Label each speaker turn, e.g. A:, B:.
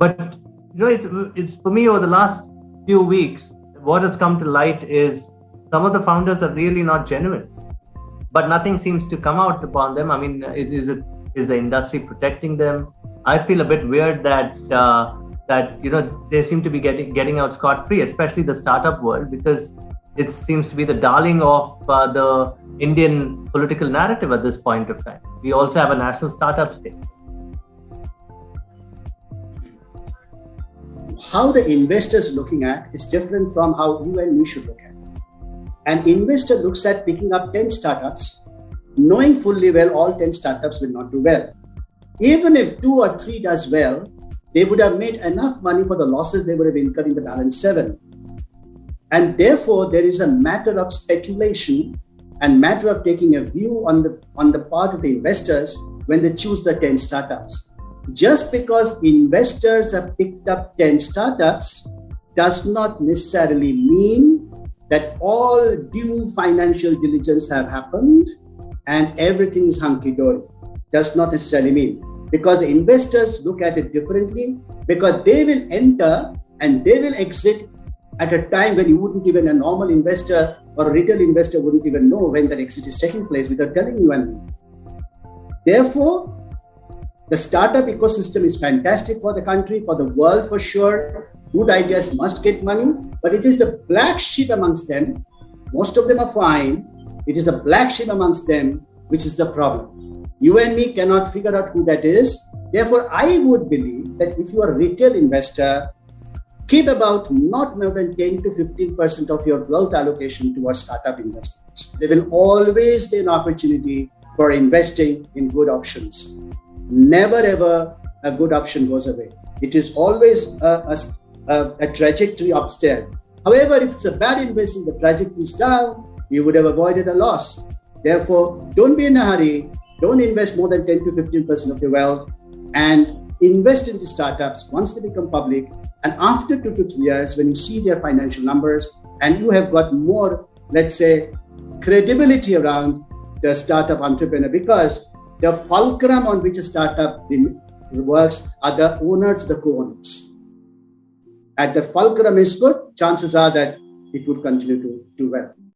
A: But it's for me over the last few weeks, what has come to light is some of the founders are really not genuine, but nothing seems to come out upon them. I mean, is the industry protecting them? I feel a bit weird that they seem to be getting out scot-free, especially the startup world, because it seems to be the darling of the Indian political narrative at this point of time. We also have a national startups day.
B: How the investor is looking at is different from how you and me should look at. An investor looks at picking up 10 startups, knowing fully well all 10 startups will not do well. Even if 2 or 3 does well, they would have made enough money for the losses they would have incurred in the balance 7. And therefore, there is a matter of speculation and matter of taking a view on the part of the investors when they choose the 10 startups. Just because investors have picked up 10 startups does not necessarily mean that all due financial diligence have happened and everything is hunky-dory. Does not necessarily mean. Because the investors look at it differently, because they will enter and they will exit at a time when you wouldn't even, a normal investor or a retail investor wouldn't even know when that exit is taking place without telling you and me. Therefore, the startup ecosystem is fantastic for the country, for the world for sure. Good ideas must get money, but it is the black sheep amongst them. Most of them are fine. It is the black sheep amongst them which is the problem. You and me cannot figure out who that is. Therefore, I would believe that if you are a retail investor, keep about not more than 10 to 15% of your wealth allocation towards startup investments. There will always be an opportunity for investing in good options. Never ever a good option goes away. It is always a trajectory upstairs. However, if it's a bad investment, the trajectory is down, you would have avoided a loss. Therefore, don't be in a hurry. Don't invest more than 10 to 15% of your wealth, and invest in the startups once they become public. And after 2 to 3 years, when you see their financial numbers and you have got more, let's say, credibility around the startup entrepreneur, because the fulcrum on which a startup works are the owners, the co-owners. And the fulcrum is good, chances are that it would continue to do well.